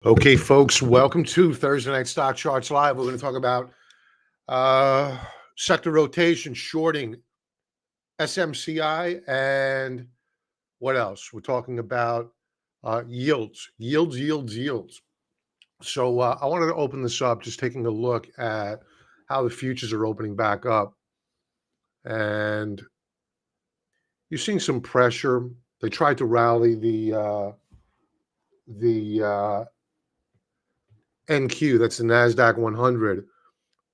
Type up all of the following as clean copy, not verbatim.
Okay, folks, welcome to Thursday Night Stock Charts Live. We're going to talk about sector rotation, shorting, SMCI, and what else? We're talking about yields. So I wanted to open this up, just taking a look at how the futures are opening back up. And you're seeing some pressure. They tried to rally the NQ, that's the NASDAQ 100.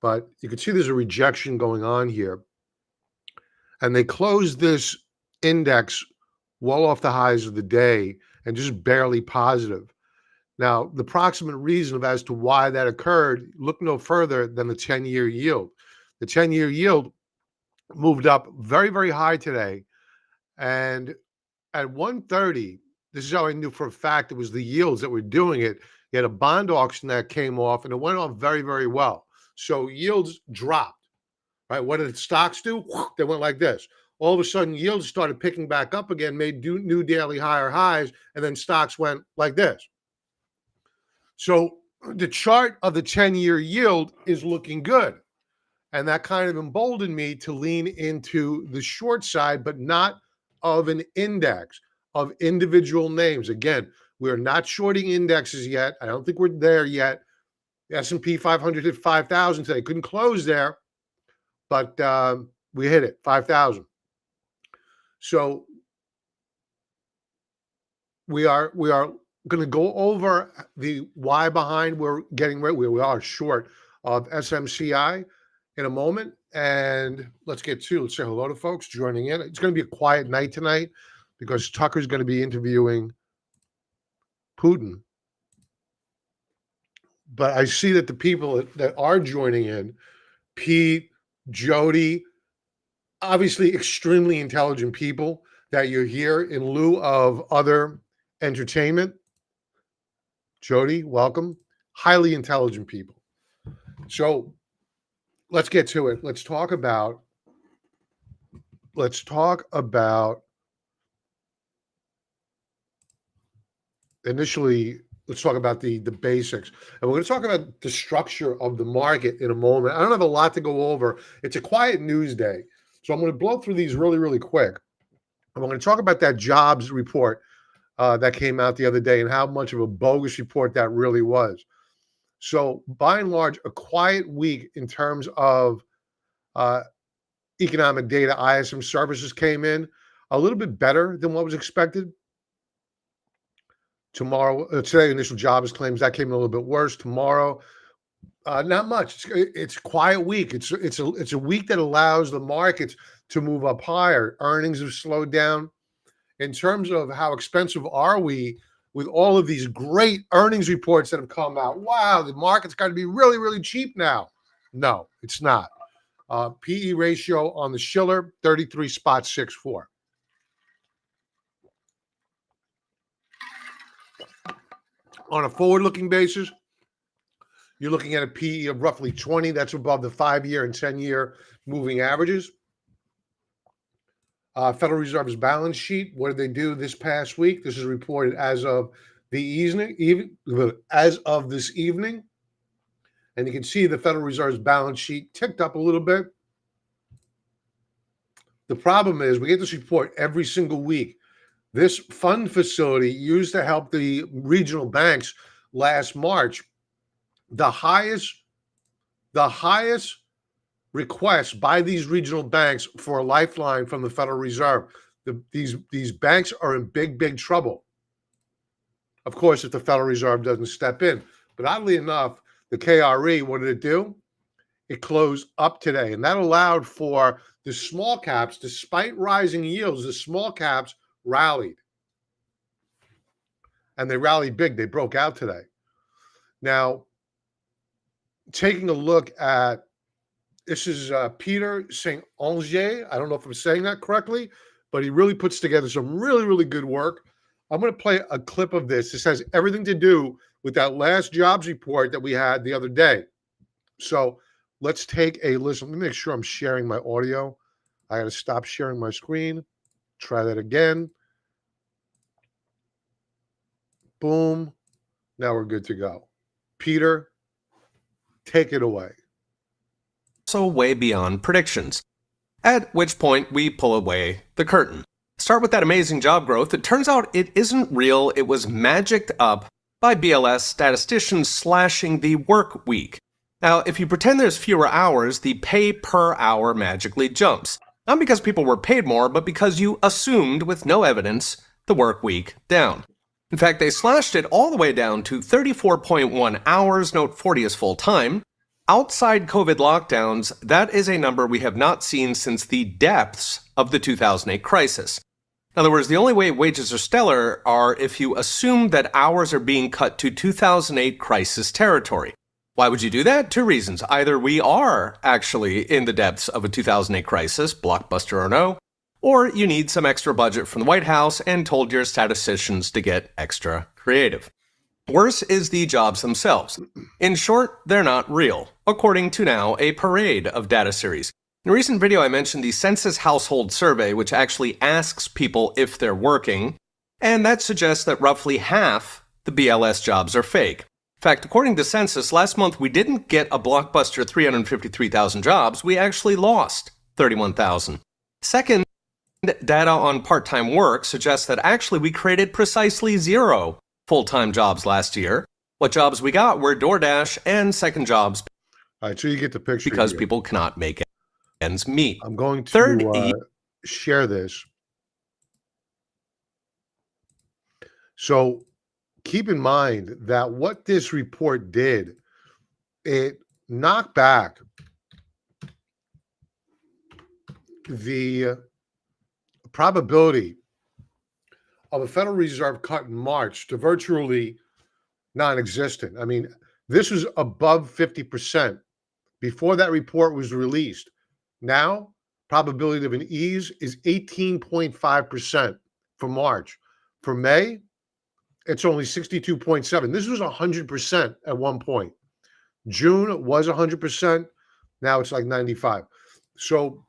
But you can see there's a rejection going on here. And they closed this index well off the highs of the day and just barely positive. Now, the proximate reason as to why that occurred, look no further than the 10-year yield. The 10-year yield moved up very, very high today. And at 130, this is how I knew for a fact it was the yields that were doing it. You had a bond auction that came off, and it went off very, very well. So yields dropped, right? What did stocks do? They went like this. All of a sudden, yields started picking back up again, made new daily higher highs, and then stocks went like this. So the chart of the 10-year yield is looking good. And that kind of emboldened me to lean into the short side, but not of an index, of individual names. Again, we're not shorting indexes yet. I don't think we're there yet. The S&P 500 hit 5,000 today. Couldn't close there, but we hit it, 5,000. So we are going to go over the why behind we're getting ready. We are short of SMCI in a moment. And let's say hello to folks joining in. It's going to be a quiet night tonight because Tucker's going to be interviewing Putin. But I see that the people that are joining in, Pete, Jody, obviously extremely intelligent people that you're here in lieu of other entertainment. Jody, welcome. Highly intelligent people. So let's get to it. Let's talk about initially, let's talk about the basics. And we're going to talk about the structure of the market in a moment. I don't have a lot to go over. It's a quiet news day. So I'm going to blow through these really, really quick. And we're going to talk about that jobs report that came out the other day and how much of a bogus report that really was. So by and large, a quiet week in terms of economic data. ISM services came in a little bit better than what was expected. Today, initial jobs claims that came in a little bit worse. Tomorrow, not much. It's a quiet week. It's a week that allows the markets to move up higher. Earnings have slowed down. In terms of how expensive are we with all of these great earnings reports that have come out? Wow, the market's got to be really, really cheap now. No, it's not. PE ratio on the Schiller, 33.64. On a forward-looking basis, you're looking at a PE of roughly 20. That's above the 5-year and 10-year moving averages. Federal Reserve's balance sheet. What did they do this past week? This is reported as of the as of this evening. And you can see the Federal Reserve's balance sheet ticked up a little bit. The problem is we get this report every single week. This fund facility used to help the regional banks last March. The highest request by these regional banks for a lifeline from the Federal Reserve. These banks are in big trouble. Of course, if the Federal Reserve doesn't step in. But oddly enough, the KRE, what did it do? It closed up today, and that allowed for the small caps, despite rising yields, the small caps rallied. And they rallied big. They broke out today. Now, taking a look at, this is Peter St. Onge. I don't know if I'm saying that correctly, but he really puts together some really, really good work. I'm going to play a clip of this. This has everything to do with that last jobs report that we had the other day. So let's take a listen. Let me make sure I'm sharing my audio. I got to stop sharing my screen. Try that again. Boom. Now we're good to go. Peter, take it away. Also way beyond predictions. At which point we pull away the curtain. Start with that amazing job growth. It turns out it isn't real. It was magicked up by BLS statisticians slashing the work week. Now, if you pretend there's fewer hours, the pay per hour magically jumps. Not because people were paid more, but because you assumed, with no evidence, the work week down. In fact, they slashed it all the way down to 34.1 hours, note 40 is full time. Outside COVID lockdowns, that is a number we have not seen since the depths of the 2008 crisis. In other words, the only way wages are stellar are if you assume that hours are being cut to 2008 crisis territory. Why would you do that? Two reasons. Either we are actually in the depths of a 2008 crisis, blockbuster or no, or you need some extra budget from the White House and told your statisticians to get extra creative. Worse is the jobs themselves. In short, they're not real, according to now a parade of data series. In a recent video, I mentioned the Census Household Survey, which actually asks people if they're working, and that suggests that roughly half the BLS jobs are fake. In fact, according to Census, last month we didn't get a blockbuster 353,000 jobs, we actually lost 31,000. Second, data on part-time work suggests that actually we created precisely 0 full-time jobs last year. What jobs we got were DoorDash and second jobs. All right, so you get the picture because here. People cannot make ends meet. I'm going to share this. So keep in mind that what this report did, it knocked back the probability of a Federal Reserve cut in March to virtually non-existent. I mean, this was above 50% before that report was released. Now, probability of an ease is 18.5% for March. For May, it's only 62.7. This was 100% at one point. June was 100%. Now it's like 95. So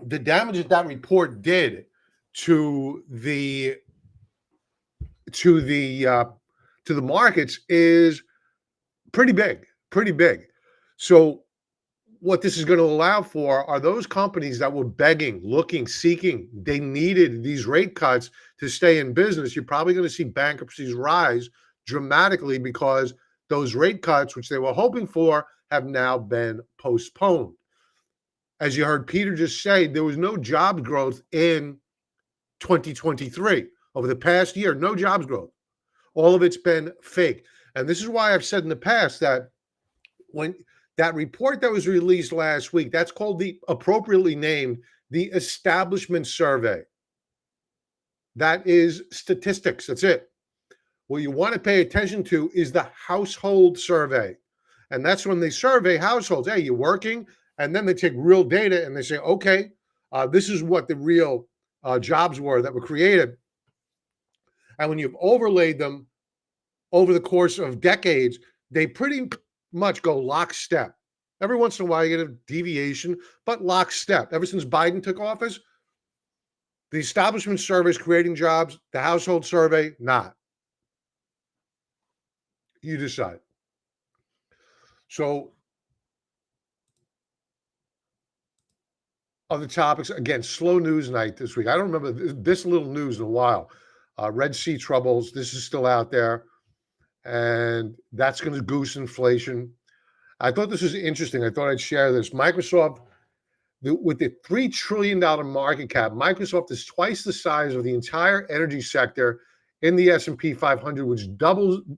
the damage that report did to the markets is pretty big. So what this is going to allow for are those companies that were begging, looking, seeking, they needed these rate cuts to stay in business. You're probably going to see bankruptcies rise dramatically because those rate cuts, which they were hoping for, have now been postponed. As you heard Peter just say, there was no job growth in 2023. Over the past year, no jobs growth. All of it's been fake. And this is why I've said in the past that when that report that was released last week, that's called the appropriately named the Establishment Survey. That is statistics. That's it. What you want to pay attention to is the household survey. And that's when they survey households. Hey, you're working? And then they take real data and they say, okay, this is what the real jobs were that were created. And when you've overlaid them over the course of decades, they pretty much go lockstep. Every once in a while, you get a deviation, but lockstep. Ever since Biden took office, the establishment survey is creating jobs, the household survey, not. You decide. So, other topics, again, slow news night this week. I don't remember this little news in a while. Red Sea troubles, this is still out there, and that's going to goose inflation. I thought this was interesting. I thought I'd share this. Microsoft, with the $3 trillion market cap, Microsoft is twice the size of the entire energy sector in the S&P 500, which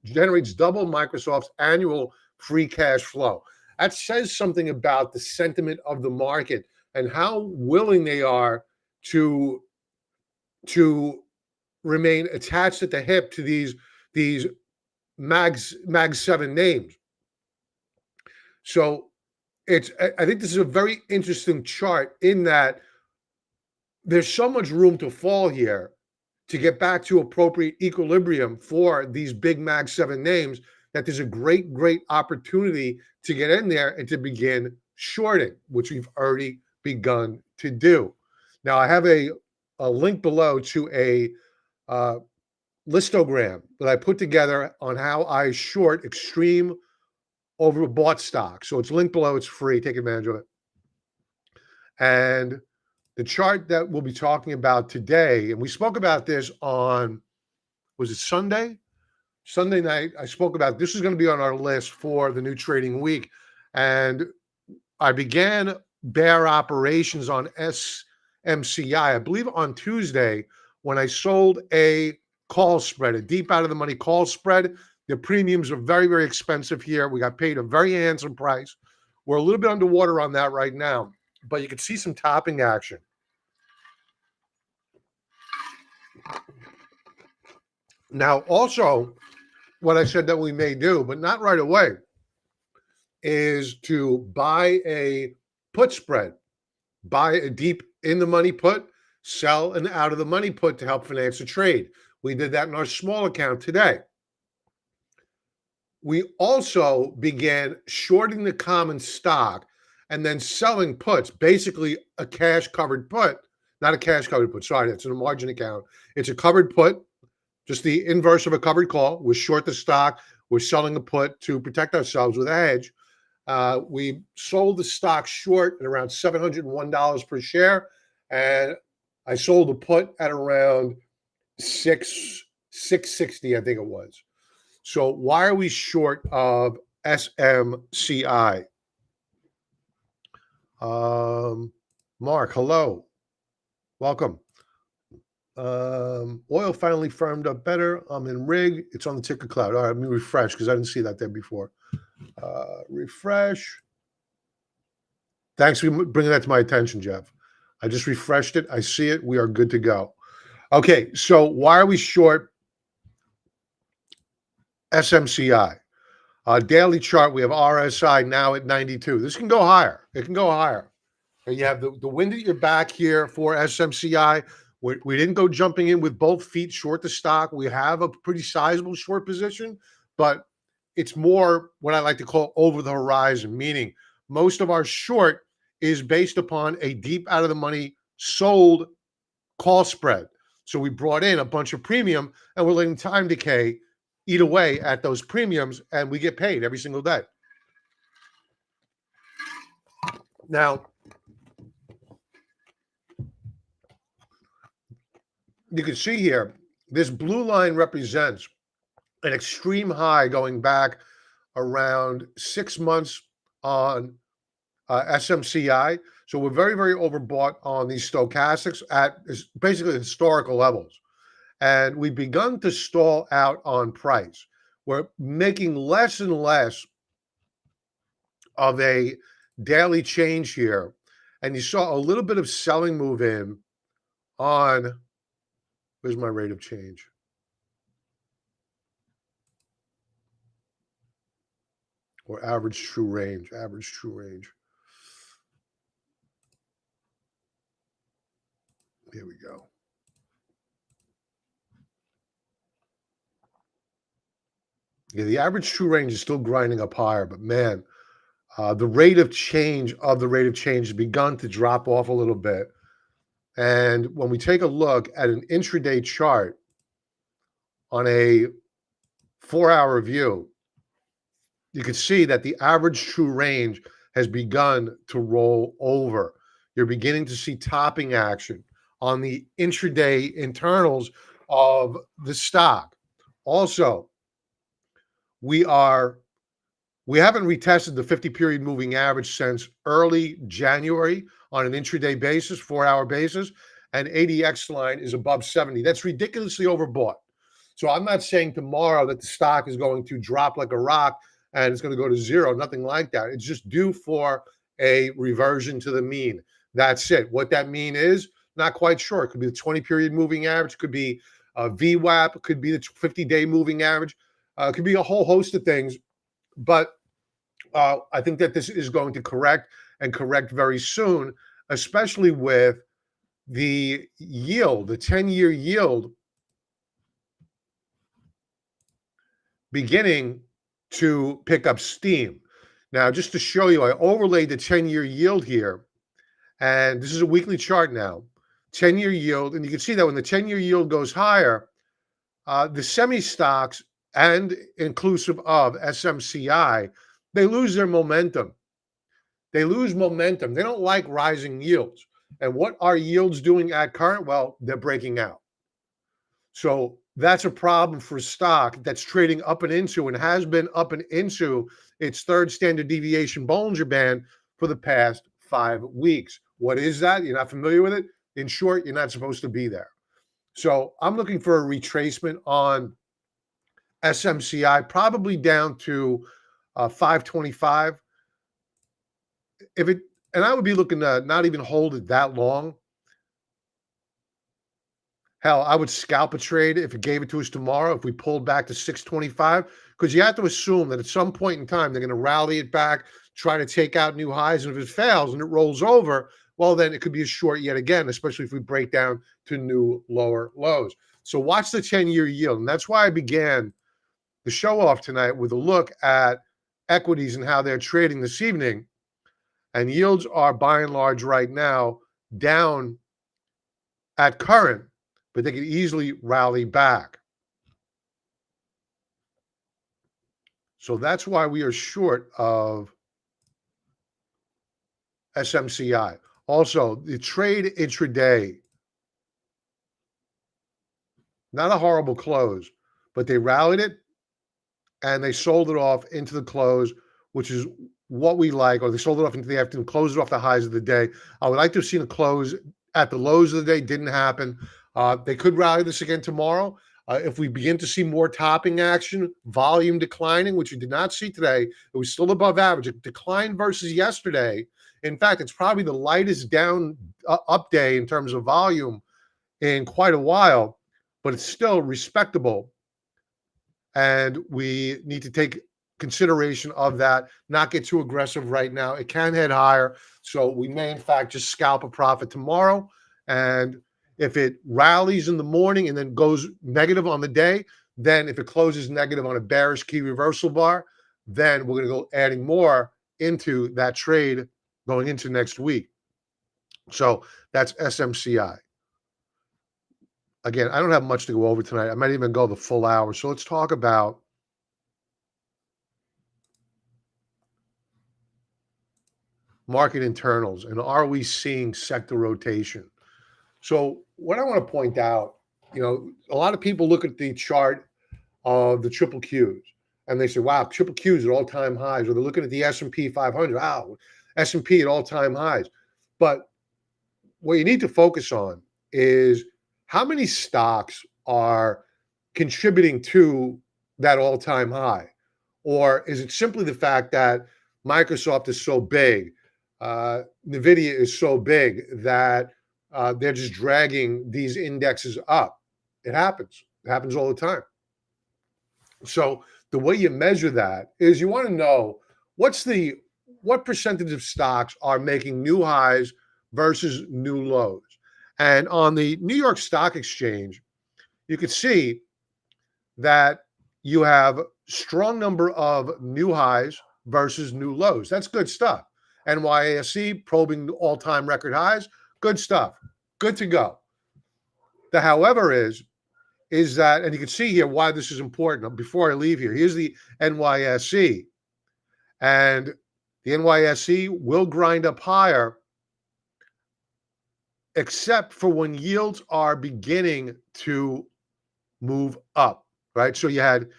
generates double Microsoft's annual free cash flow. That says something about the sentiment of the market and how willing they are to remain attached at the hip to these Mag 7 names. So I think this is a very interesting chart in that there's so much room to fall here to get back to appropriate equilibrium for these big Mag 7 names, that there's a great opportunity to get in there and to begin shorting, which we've already begun to do. Now, I have a link below to a listogram that I put together on how I short extreme overbought stock. So it's linked below. It's free. Take advantage of it. And the chart that we'll be talking about today, and we spoke about this on, was it Sunday? Sunday night, I spoke about this is going to be on our list for the new trading week. And I began bear operations on SMCI, I believe on Tuesday, when I sold a call spread, a deep out of the money call spread. The premiums are very, very expensive here. We got paid a very handsome price. We're a little bit underwater on that right now, but you can see some topping action. Now, also, what I said that we may do, but not right away, is to buy a put spread, buy a deep in the money put, sell an out of the money put to help finance a trade. We did that in our small account today. We also began shorting the common stock and then selling puts, basically a cash covered put, not a cash covered put. Sorry, that's in a margin account. It's a covered put, just the inverse of a covered call. We're short the stock. We're selling a put to protect ourselves with a hedge. We sold the stock short at around $701 per share, and I sold a put at around $660, I think it was. So why are we short of SMCI? Mark, hello. Welcome. Oil finally firmed up better. I'm in rig. It's on the ticker cloud. All right, let me refresh because I didn't see that there before. Refresh. Thanks for bringing that to my attention, Jeff. I just refreshed it. I see it. We are good to go. Okay, so why are we short SMCI? Daily chart, we have RSI now at 92. This can go higher. It can go higher. And you have the wind at your back here for SMCI. We didn't go jumping in with both feet short the stock. We have a pretty sizable short position, but it's more what I like to call over the horizon, meaning most of our short is based upon a deep out of the money sold call spread. So we brought in a bunch of premium and we're letting time decay eat away at those premiums, and we get paid every single day. Now, you can see here, this blue line represents an extreme high going back around 6 months on SMCI. So we're very, very overbought on these stochastics at basically historical levels. And we've begun to stall out on price. We're making less and less of a daily change here. And you saw a little bit of selling move in on, where's my rate of change? Or average true range, average true range. Here we go. Yeah, the average true range is still grinding up higher, but man, the rate of change has begun to drop off a little bit. And when we take a look at an intraday chart on a 4-hour view, you can see that the average true range has begun to roll over. You're beginning to see topping action on the intraday internals of the stock. Also, we haven't retested the 50-period moving average since early January on an intraday basis, 4-hour basis, and ADX line is above 70. That's ridiculously overbought. So I'm not saying tomorrow that the stock is going to drop like a rock and it's going to go to zero, nothing like that. It's just due for a reversion to the mean. That's it. What that mean is, not quite sure. It could be the 20-period moving average, could be a VWAP, it could be the 50-day moving average. It could be a whole host of things, but I think that this is going to correct and correct very soon, especially with the yield, the 10-year yield beginning to pick up steam. Now, just to show you, I overlaid the 10-year yield here, and this is a weekly chart now, 10-year yield, and you can see that when the 10-year yield goes higher, The semi stocks and inclusive of SMCI, they lose their momentum. They lose momentum. They don't like rising yields. And what are yields doing at current? Well, they're breaking out. So that's a problem for stock that's trading up and into and has been up and into its third standard deviation Bollinger Band for the past 5 weeks. What is that? You're not familiar with it? In short, you're not supposed to be there. So I'm looking for a retracement on SMCI, probably down to 525. If it, and I would be looking to not even hold it that long. Hell, I would scalp a trade if it gave it to us tomorrow, if we pulled back to 625, because you have to assume that at some point in time, they're going to rally it back, try to take out new highs. And if it fails and it rolls over, well, then it could be a short yet again, especially if we break down to new lower lows. So watch the 10-year yield. And that's why I began the show off tonight with a look at equities and how they're trading this evening. And yields are by and large right now down at current, but they could easily rally back. So that's why we are short of SMCI. Also, the trade intraday, not a horrible close, but they rallied it and they sold it off into the close, which is what we like, or they sold it off into the afternoon, closed it off the highs of the day. I would like to have seen a close at the lows of the day. Didn't happen. They could rally this again tomorrow. If we begin to see more topping action, volume declining, which we did not see today, it was still above average. It declined versus yesterday. In fact, it's probably the lightest down up day in terms of volume in quite a while, but it's still respectable. And we need to take consideration of that, not get too aggressive right now. It can head higher. So we may, in fact, just scalp a profit tomorrow. And if it rallies in the morning and then goes negative on the day, then if it closes negative on a bearish key reversal bar, then we're going to go adding more into that trade going into next week. So that's SMCI. Again, I don't have much to go over tonight. I might even go the full hour. So let's talk about market internals and are we seeing sector rotation? So what I want to point out, a lot of people look at the chart of the triple Qs and they say, wow, triple Qs at all-time highs, or they're looking at the S&P 500, wow, S&P at all-time highs. But what you need to focus on is how many stocks are contributing to that all-time high? Or is it simply the fact that Microsoft is so big, NVIDIA is so big that they're just dragging these indexes up? It happens. It happens all the time. So the way you measure that is you want to know what percentage of stocks are making new highs versus new lows. And on the New York Stock Exchange, you can see that you have strong number of new highs versus new lows. That's good stuff. NYSE probing all-time record highs, good stuff. Good to go. The however is that, and you can see here why this is important. Before I leave here, here's the NYSE. And the NYSE will grind up higher, except for when yields are beginning to move up, right? So you had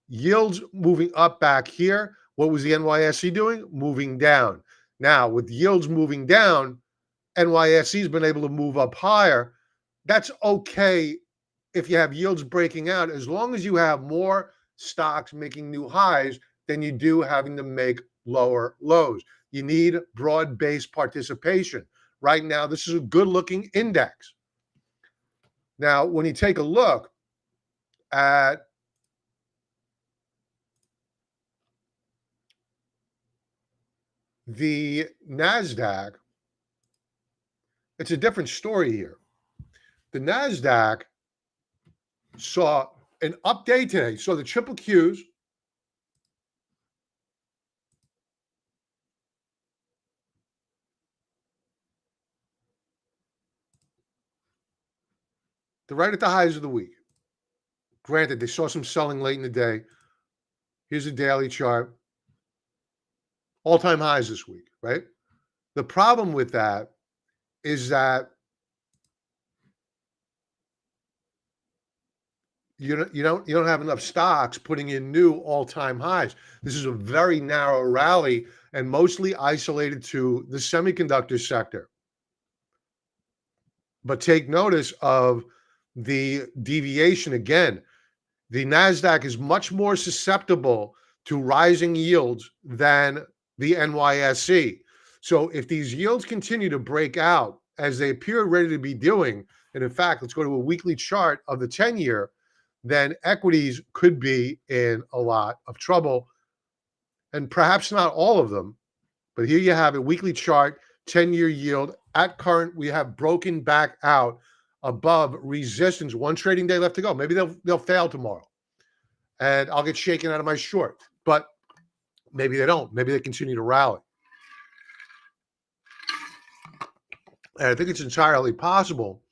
yields moving up back here. What was the NYSE doing? Moving down. Now, with yields moving down, NYSE has been able to move up higher. That's okay if you have yields breaking out, as long as you have more stocks making new highs than you do having to make lower lows. You need broad-based participation. Right now, this is a good-looking index. Now, when you take a look at the NASDAQ, it's a different story here. The NASDAQ saw an update today. So the triple Qs, they're right at the highs of the week. Granted, they saw some selling late in the day. Here's a daily chart. All-time highs this week, right? The problem with that is that you don't have enough stocks putting in new all-time highs. This is a very narrow rally and mostly isolated to the semiconductor sector. But take notice of the deviation again. The NASDAQ is much more susceptible to rising yields than the NYSE. So if these yields continue to break out as they appear ready to be doing, and in fact, let's go to a weekly chart of the 10-year, then equities could be in a lot of trouble. And perhaps not all of them, but here you have a weekly chart, 10-year yield. At current, we have broken back out above resistance. One trading day left to go. Maybe they'll fail tomorrow, and I'll get shaken out of my short. But maybe they don't. Maybe they continue to rally. And I think it's entirely possible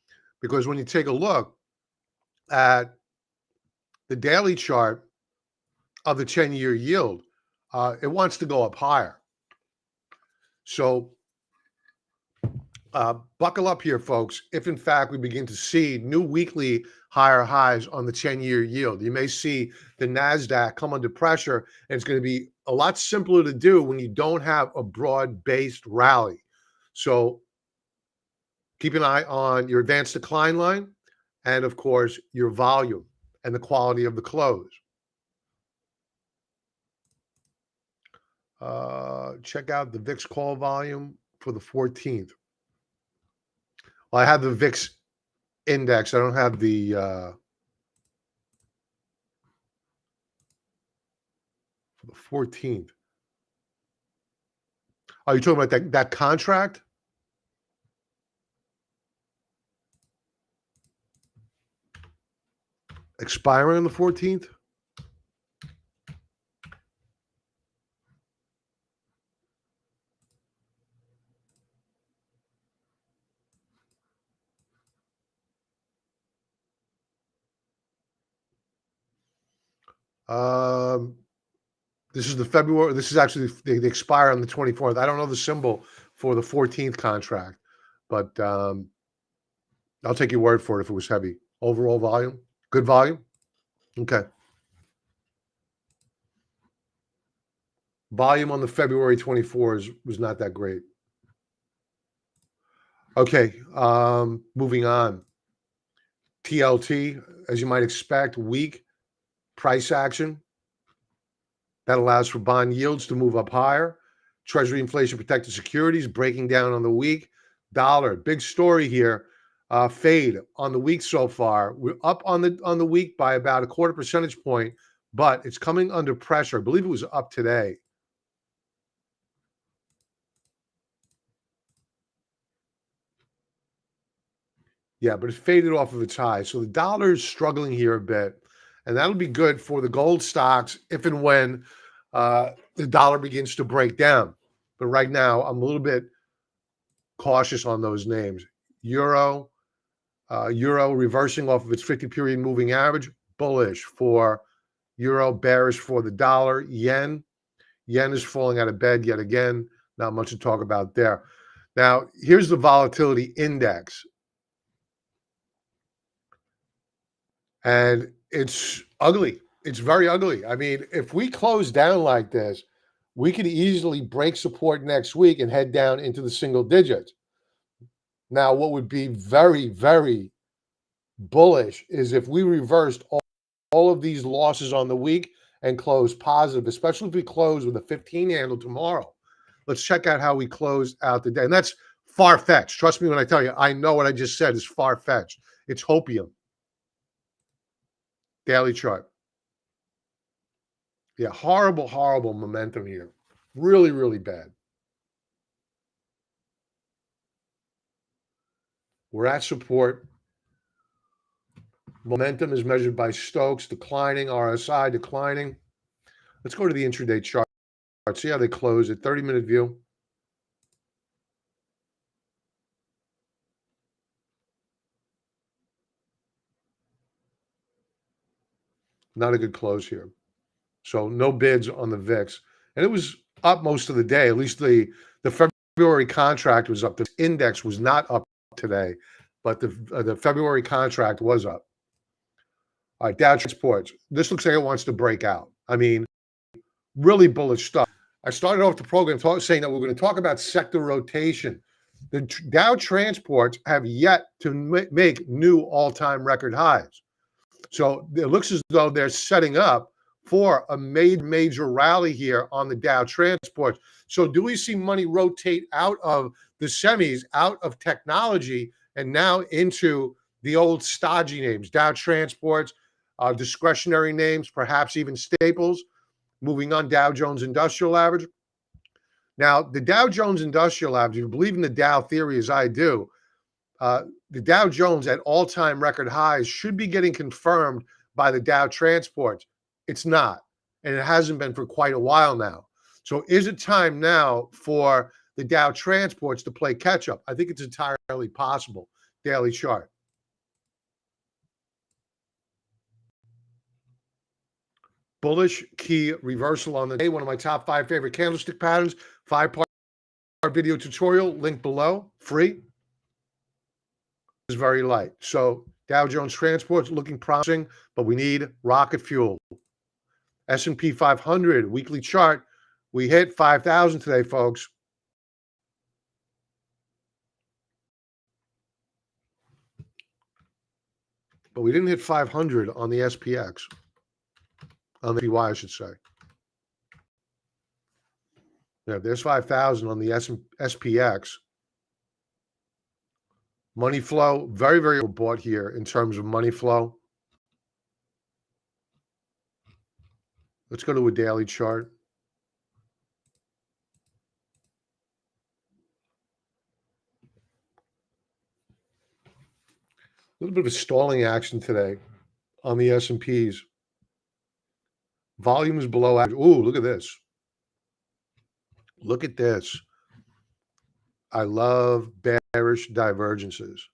because when you take a look at the daily chart of the 10-year yield, it wants to go up higher. So buckle up here, folks. If in fact we begin to see new weekly higher highs on the 10-year yield, you may see the NASDAQ come under pressure, and it's going to be a lot simpler to do when you don't have a broad-based rally. So keep an eye on your advanced decline line and, of course, your volume and the quality of the close. Check out the VIX call volume for the 14th. Well, I have the VIX index. I don't have the for the 14th. Are you talking about that contract? Expiring on the 14th? This is the February. This is actually they expire on the 24th. I don't know the symbol for the 14th contract, but I'll take your word for it if it was heavy. Overall volume, good volume. Okay. Volume on the February 24th was not that great. Okay, moving on. TLT, as you might expect, weak price action. That allows for bond yields to move up higher. Treasury inflation protected securities breaking down on the week. Dollar, big story here. Fade on the week so far. We're up on the week by about a quarter percentage point, but it's coming under pressure. I believe it was up today. Yeah, but it faded off of its high. So the dollar is struggling here a bit, and that'll be good for the gold stocks if and when the dollar begins to break down. But right now, I'm a little bit cautious on those names. Euro reversing off of its 50-period moving average, bullish for euro, bearish for the dollar. Yen is falling out of bed yet again. Not much to talk about there. Now, here's the volatility index. And it's ugly. It's very ugly. I mean, if we close down like this, we could easily break support next week and head down into the single digits. Now, what would be very, very bullish is if we reversed all of these losses on the week and close positive, especially if we close with a 15 handle tomorrow. Let's check out how we close out the day. And that's far-fetched. Trust me when I tell you, I know what I just said is far-fetched. It's hopium. Daily chart. Yeah, horrible, horrible momentum here. Really, really bad. We're at support. Momentum is measured by Stokes, declining, RSI declining. Let's go to the intraday chart. See how they close at 30-minute view. Not a good close here. So no bids on the VIX. And it was up most of the day. At least the February contract was up. The index was not up today, but the February contract was up. All right, Dow Transports. This looks like it wants to break out. I mean, really bullish stuff. I started off the program saying that we're going to talk about sector rotation. The Dow Transports have yet to make new all-time record highs. So it looks as though they're setting up for a major rally here on the Dow Transports. So do we see money rotate out of the semis, out of technology, and now into the old stodgy names, Dow Transports, discretionary names, perhaps even staples? Moving on, Dow Jones Industrial Average. Now, the Dow Jones Industrial Average, if you believe in the Dow theory as I do, the Dow Jones at all-time record highs should be getting confirmed by the Dow Transports. It's not, and it hasn't been for quite a while now. So is it time now for the Dow Transports to play catch-up? I think it's entirely possible. Daily chart. Bullish key reversal on the day. One of my top 5 favorite candlestick patterns. 5-part video tutorial, link below, free. Is very light. So Dow Jones Transports looking promising, but we need rocket fuel. S&P 500 weekly chart. We hit 5,000 today, folks. But we didn't hit 500 on the SPX. On the SPY, I should say. Yeah, there's 5,000 on the SPX. Money flow, very overbought here in terms of money flow. Let's go to a daily chart. A little bit of a stalling action today on the S&Ps. Volume is below average. Ooh, look at this. Look at this. I love bearish divergences.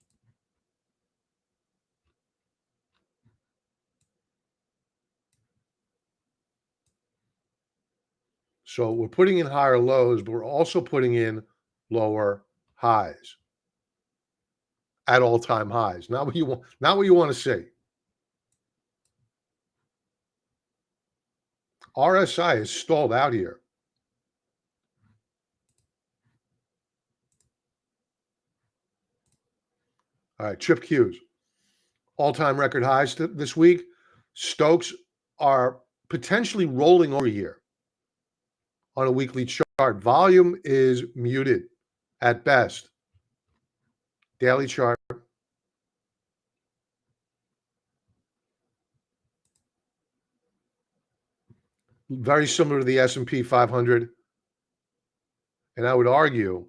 So we're putting in higher lows, but we're also putting in lower highs at all-time highs. Not what you want to see. RSI is stalled out here. All right, Chip Qs. All-time record highs this week. Stokes are potentially rolling over here on a weekly chart. Volume is muted at best. Daily chart. Very similar to the S&P 500. And I would argue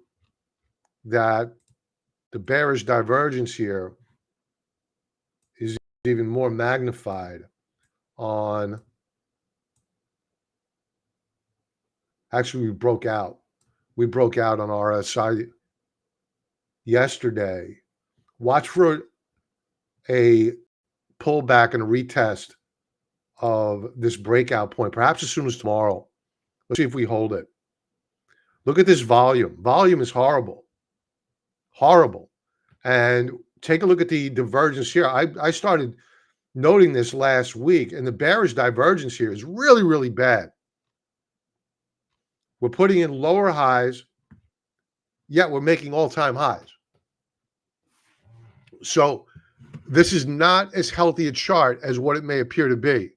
that the bearish divergence here is even more magnified on. Actually, we broke out. We broke out on RSI yesterday. Watch for a pullback and a retest of this breakout point, perhaps as soon as tomorrow. Let's see if we hold it. Look at this volume. Volume is horrible. Horrible. And take a look at the divergence here. I started noting this last week, and the bearish divergence here is really bad. We're putting in lower highs, yet we're making all-time highs. So this is not as healthy a chart as what it may appear to be.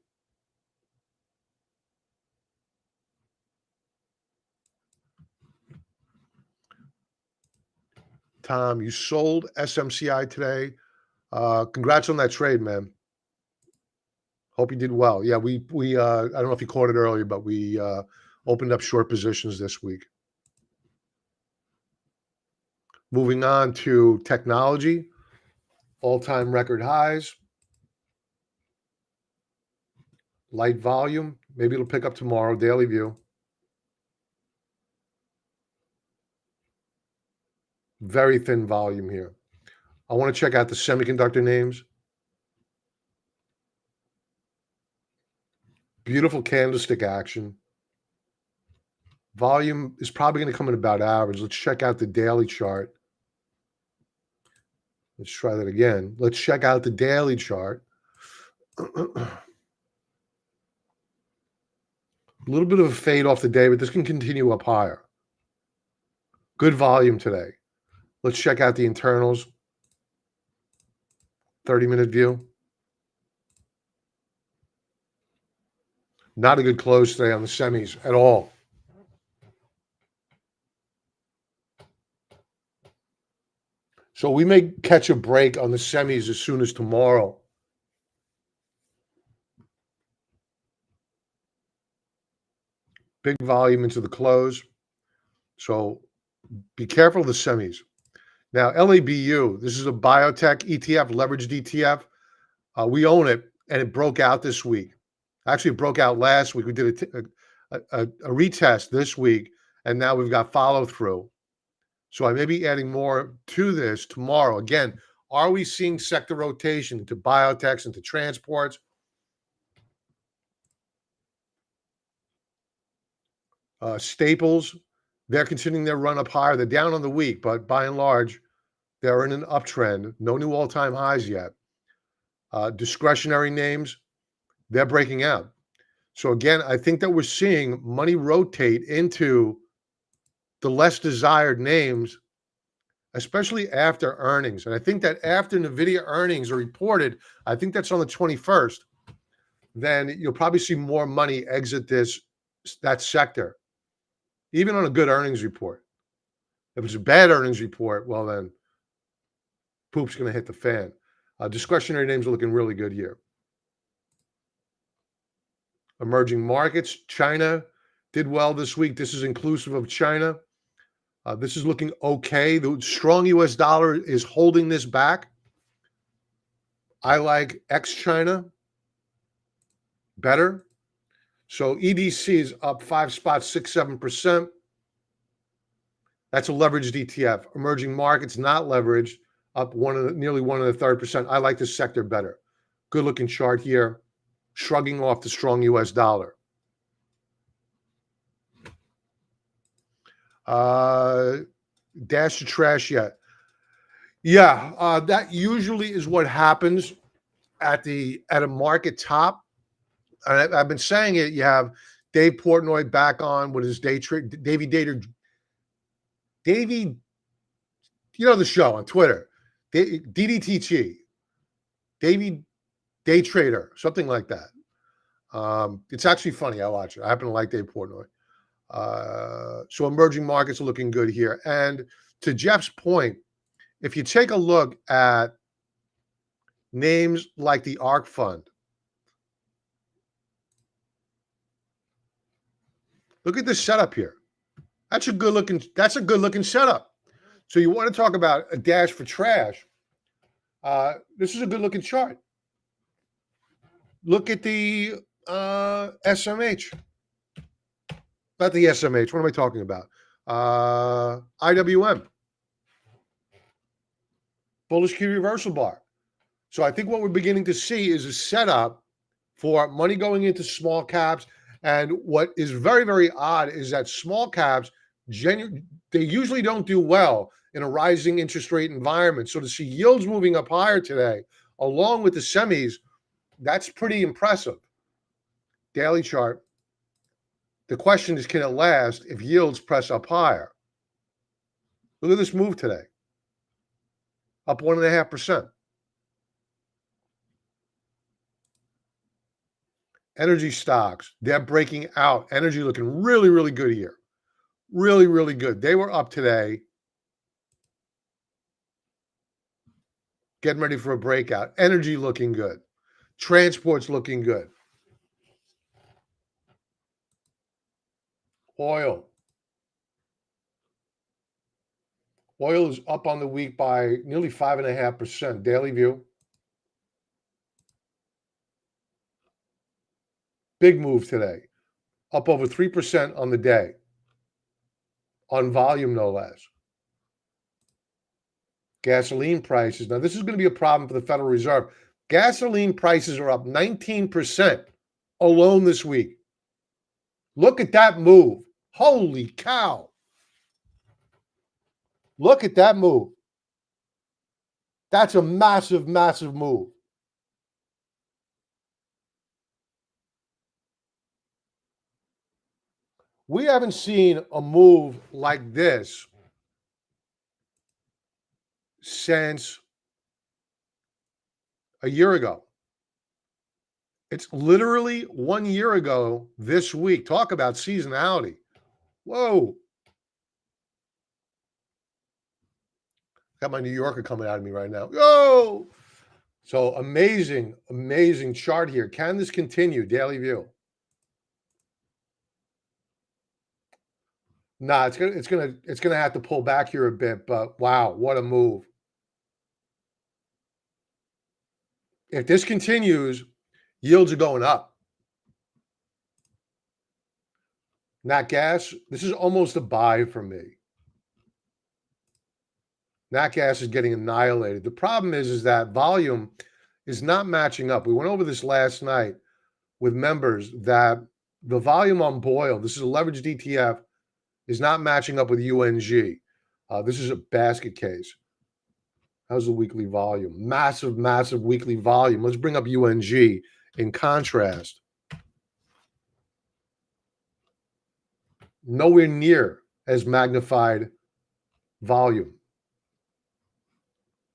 Tom, you sold SMCI today. Congrats on that trade, man. Hope you did well. Yeah, we I don't know if you caught it earlier, but we opened up short positions this week. Moving on to technology, all-time record highs. Light volume. Maybe it'll pick up tomorrow. Daily view. Very thin volume here. I want to check out the semiconductor names. Beautiful candlestick action. Volume is probably going to come in about average. Let's check out the daily chart. Let's try that again. Let's check out the daily chart. A little bit of a fade off the day, but this can continue up higher. Good volume today. Let's check out the internals. 30-minute view. Not a good close today on the semis at all. So we may catch a break on the semis as soon as tomorrow. Big volume into the close. So be careful of the semis. Now, LABU, this is a biotech ETF, leveraged ETF. We own it, and it broke out this week. Actually, it broke out last week. We did a retest this week, and now we've got follow-through. So I may be adding more to this tomorrow. Again, are we seeing sector rotation into biotechs, into transports? Staples, they're continuing their run up higher. They're down on the week, but by and large, they're in an uptrend. No new all-time highs yet. Discretionary names, they're breaking out. So again, I think that we're seeing money rotate into the less desired names, especially after earnings. And I think that after NVIDIA earnings are reported, I think that's on the 21st, then you'll probably see more money exit that sector, even on a good earnings report. If it's a bad earnings report, well then, poop's going to hit the fan. Discretionary names are looking really good here. Emerging markets, China did well this week. This is inclusive of China. This is looking okay. The strong US dollar is holding this back. I like ex-China better. So EDC is up 5 spots, 6-7%. That's a leveraged ETF. Emerging markets, not leveraged, up nearly 1.33%. I like this sector better. Good looking chart here, shrugging off the strong US dollar. Dash to trash yet? Yeah, that usually is what happens at a market top. And I've been saying it. You have Dave Portnoy back on with his day trade. Davey, you know the show on Twitter, DDTG, Davey Day Trader, something like that. It's actually funny. I watch it. I happen to like Dave Portnoy. So emerging markets are looking good here. And to Jeff's point, if you take a look at names like the ARK Fund, look at this setup here. That's a good looking setup. So you want to talk about a dash for trash. This is a good looking chart. Look at the SMH. Not the SMH. What am I talking about? IWM. Bullish key reversal bar. So I think what we're beginning to see is a setup for money going into small caps. And what is very, very odd is that small caps, they usually don't do well in a rising interest rate environment. So to see yields moving up higher today, along with the semis, that's pretty impressive. Daily chart. The question is, can it last if yields press up higher? Look at this move today. Up 1.5%. Energy stocks, they're breaking out. Energy looking really, really good here. Really, really good. They were up today. Getting ready for a breakout. Energy looking good. Transport's looking good. Oil. Oil is up on the week by nearly 5.5%. Daily view. Big move today. Up over 3% on the day. On volume, no less. Gasoline prices. Now, this is going to be a problem for the Federal Reserve. Gasoline prices are up 19% alone this week. Look at that move. Holy cow. Look at that move. That's a massive, massive move. We haven't seen a move like this since a year ago. It's literally 1 year ago this week. Talk about seasonality. Whoa. Got my New Yorker coming out of me right now. Yo. So amazing, amazing chart here. Can this continue? Daily view. Nah, it's gonna have to pull back here a bit, but wow, what a move. If this continues, yields are going up. Nat gas, this is almost a buy for me. Nat gas is getting annihilated. The problem is that volume is not matching up. We went over this last night with members that the volume on Boyle, this is a leveraged ETF, is not matching up with UNG. This is a basket case. How's the weekly volume? Massive, massive weekly volume. Let's bring up UNG in contrast. Nowhere near as magnified volume.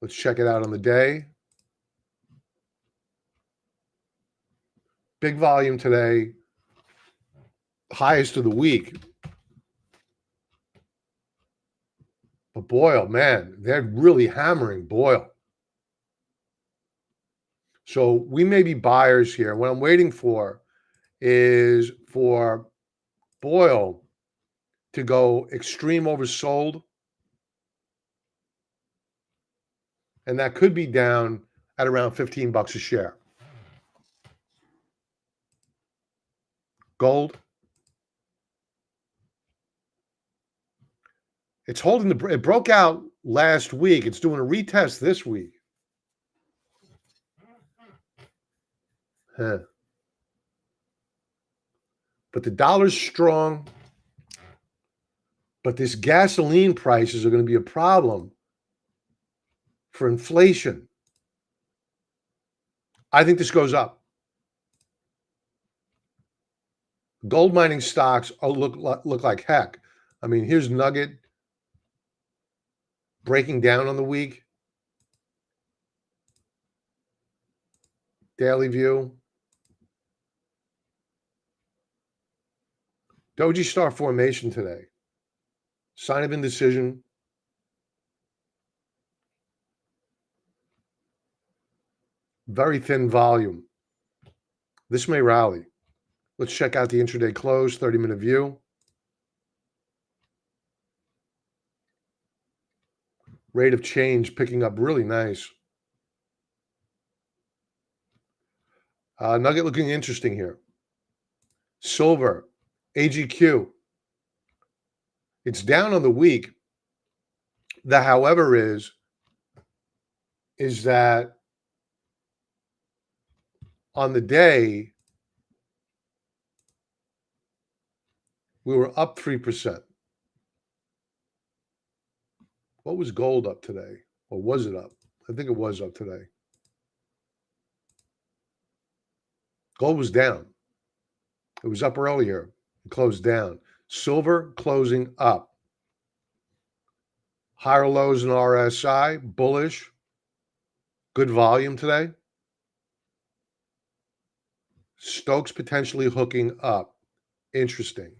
Let's check it out on the day. Big volume today. Highest of the week. But Boyle, man, they're really hammering Boyle. So we may be buyers here. What I'm waiting for is for Boyle to go extreme oversold. And that could be down at around 15 bucks a share. Gold. It's holding it broke out last week. It's doing a retest this week. Huh. But the dollar's strong. But this gasoline prices are going to be a problem for inflation. I think this goes up. Gold mining stocks look like heck. I mean, here's Nugget breaking down on the week. Daily view. Doji star formation today. Sign of indecision. Very thin volume. This may rally. Let's check out the intraday close, 30-minute view. Rate of change picking up really nice. Nugget looking interesting here. Silver, AGQ. It's down on the week. The however is that on the day, we were up 3%. What was gold up today? Or was it up? I think it was up today. Gold was down. It was up earlier. It closed down. Silver closing up. Higher lows in RSI, bullish. Good volume today. Stokes potentially hooking up. Interesting.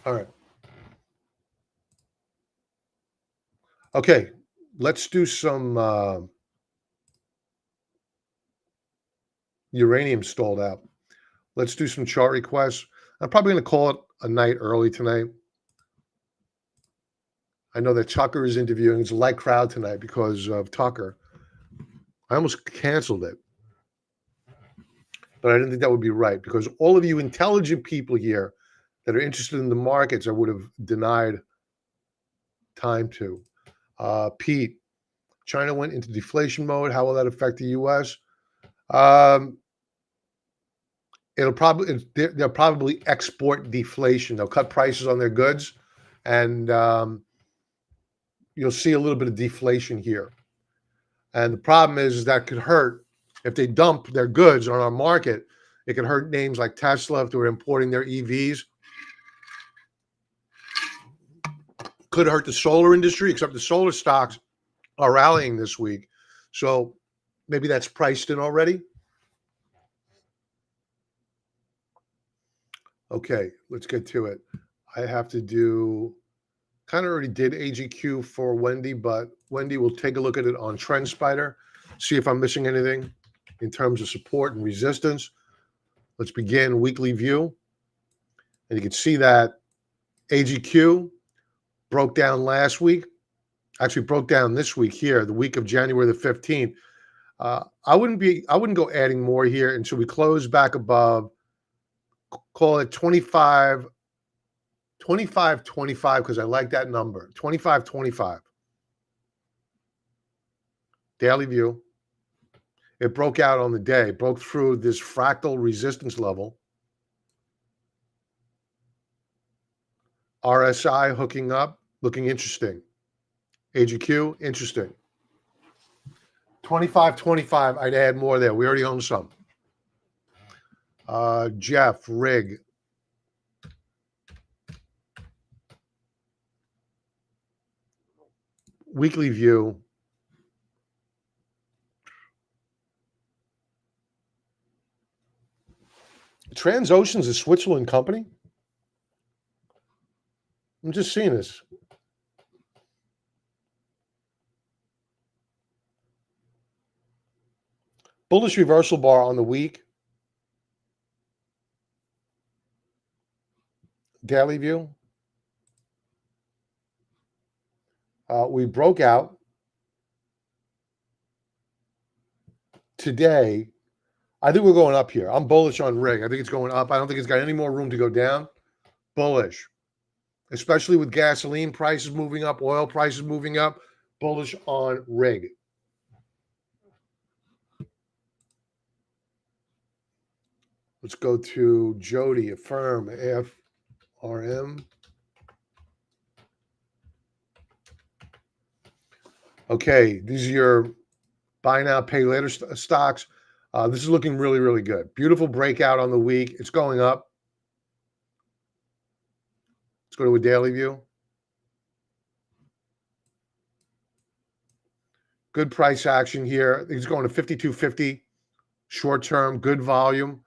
All right. Okay, let's do some uranium stalled out. Let's do some chart requests. I'm probably going to call it a night early tonight. I know that Tucker is interviewing. It's a light crowd tonight because of Tucker. I almost canceled it. But I didn't think that would be right because all of you intelligent people here that are interested in the markets, I would have denied time to. Pete, China went into deflation mode. How will that affect the U.S.? Um, they'll probably export deflation. They'll cut prices on their goods, and you'll see a little bit of deflation here. And the problem is that could hurt if they dump their goods on our market. It could hurt names like Tesla if they're importing their EVs. Could hurt the solar industry, except the solar stocks are rallying this week. So maybe that's priced in already. Okay, let's get to it. I have to do, kind of already did AGQ for Wendy, but Wendy will take a look at it on TrendSpider, see if I'm missing anything in terms of support and resistance. Let's begin weekly view. And you can see that AGQ broke down last week, actually broke down this week here, the week of January the 15th. I wouldn't go adding more here until we close back above, call it 25, 25.25, because I like that number, 25.25. Daily view. It broke out on the day, broke through this fractal resistance level. RSI hooking up, looking interesting. AGQ, interesting. 25.25, I'd add more there. We already own some. Jeff, Rig. Weekly view. Transocean's a Switzerland company? I'm just seeing this. Bullish reversal bar on the week. Daily view. We broke out today. I think we're going up here. I'm bullish on Rig. I think it's going up. I don't think it's got any more room to go down. Bullish, especially with gasoline prices moving up, oil prices moving up. Bullish on Rig. Let's go to Jody, Affirm, AFRM. Okay, these are your buy now, pay later stocks. This is looking really, really good. Beautiful breakout on the week. It's going up. Let's go to a daily view. Good price action here. I think it's going to 52.50 short term. Good volume.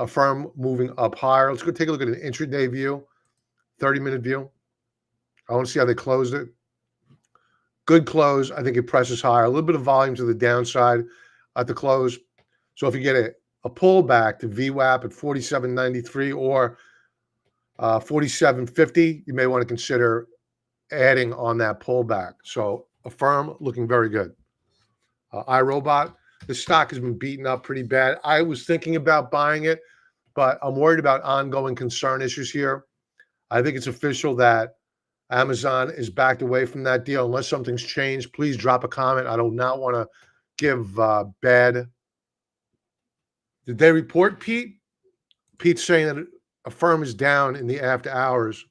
Firm moving up higher. Let's go take a look at an intraday view, 30-minute view. I want to see how they closed it. Good close. I think it presses higher. A little bit of volume to the downside at the close. So if you get a pullback to VWAP at 47.93 or 47.50, you may want to consider adding on that pullback. So Affirm looking very good. iRobot, the stock has been beaten up pretty bad. I was thinking about buying it, but I'm worried about ongoing concern issues here. I think it's official that Amazon is backed away from that deal. Unless something's changed, please drop a comment. I do not want to give bad. Did they report, Pete? Pete's saying that Affirm is down in the after hours.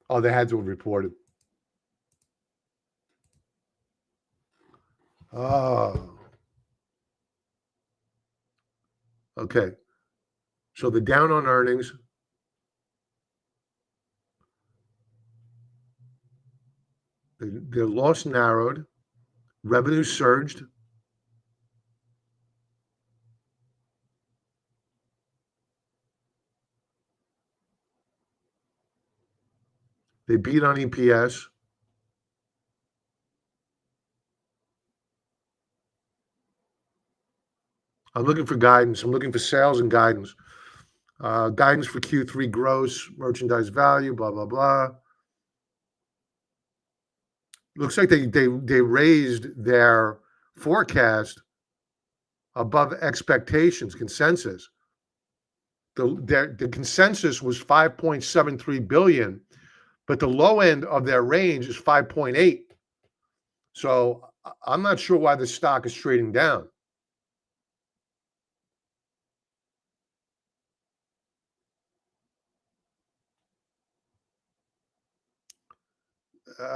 Oh, they had to have reported. Oh. Okay. So the down on earnings. Their loss narrowed. Revenue surged. They beat on EPS. I'm looking for guidance. I'm looking for sales and guidance. Guidance for Q3 gross merchandise value, blah, blah, blah. Looks like they raised their forecast above expectations, consensus. the consensus was 5.73 billion, but the low end of their range is 5.8. So I'm not sure why the stock is trading down.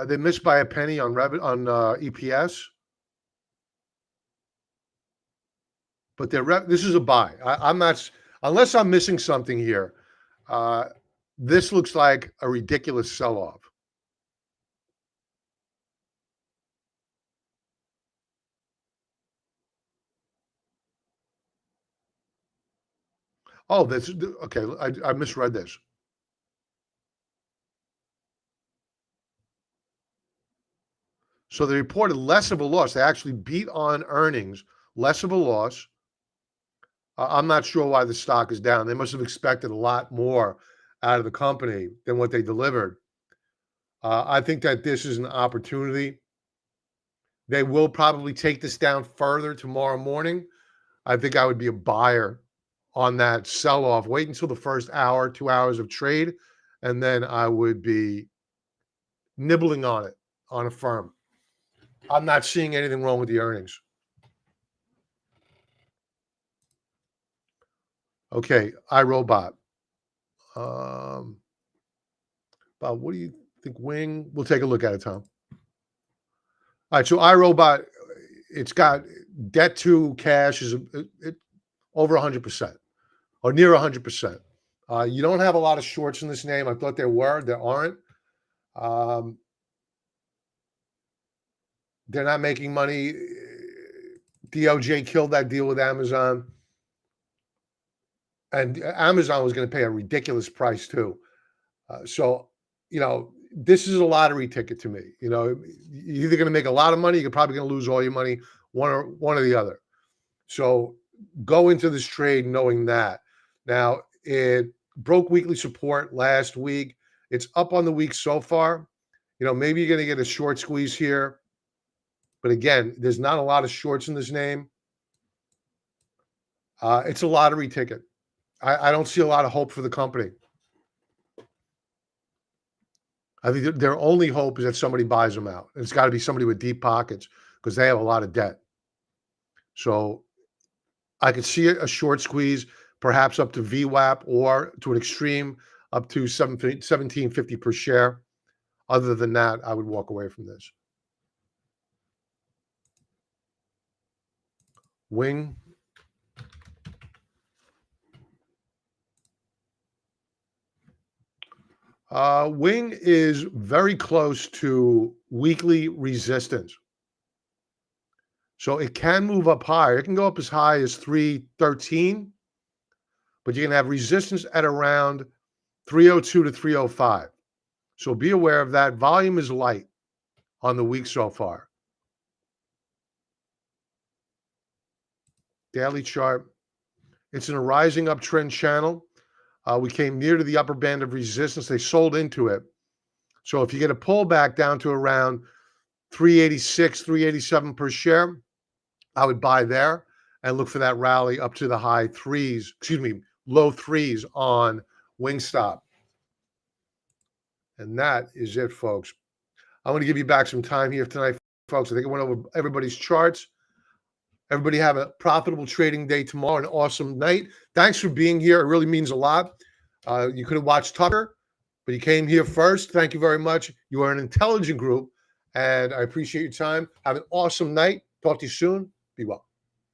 They missed by a penny on EPS, but this is a buy. I'm not, unless I'm missing something here. This looks like a ridiculous sell-off. Oh, that's okay. I misread this. So they reported less of a loss. They actually beat on earnings, less of a loss. I'm not sure why the stock is down. They must have expected a lot more out of the company than what they delivered. I think that this is an opportunity. They will probably take this down further tomorrow morning. I think I would be a buyer on that sell-off. Wait until the first hour, 2 hours of trade, and then I would be nibbling on it on a firm. I'm not seeing anything wrong with the earnings. Okay, iRobot. Bob, what do you think? Wing? We'll take a look at it, Tom. All right, so iRobot, it's got debt to cash is over 100% or near 100%. You don't have a lot of shorts in this name. I thought there were. There aren't. They're not making money. DOJ killed that deal with Amazon. And Amazon was going to pay a ridiculous price too. So, this is a lottery ticket to me. You're either going to make a lot of money, you're probably going to lose all your money, one or the other. So go into this trade knowing that. Now, it broke weekly support last week. It's up on the week so far. Maybe you're going to get a short squeeze here. But again, there's not a lot of shorts in this name. It's a lottery ticket. I don't see a lot of hope for the company. I think their only hope is that somebody buys them out. And it's got to be somebody with deep pockets because they have a lot of debt. So I could see a short squeeze, perhaps up to VWAP or to an extreme up to $17.50 per share. Other than that, I would walk away from this. Wing. Wing is very close to weekly resistance. So it can move up higher. It can go up as high as 313, but you can have resistance at around 302 to 305. So be aware of that. Volume is light on the week so far. Daily chart. It's in a rising uptrend channel. We came near to the upper band of resistance. They sold into it. So if you get a pullback down to around 386, 387 per share, I would buy there and look for that rally up to the low threes on Wingstop. And that is it, folks. I want to give you back some time here tonight, folks. I think I went over everybody's charts. Everybody have a profitable trading day tomorrow, an awesome night. Thanks for being here. It really means a lot. You could have watched Tucker, but you came here first. Thank you very much. You are an intelligent group, and I appreciate your time. Have an awesome night. Talk to you soon. Be well.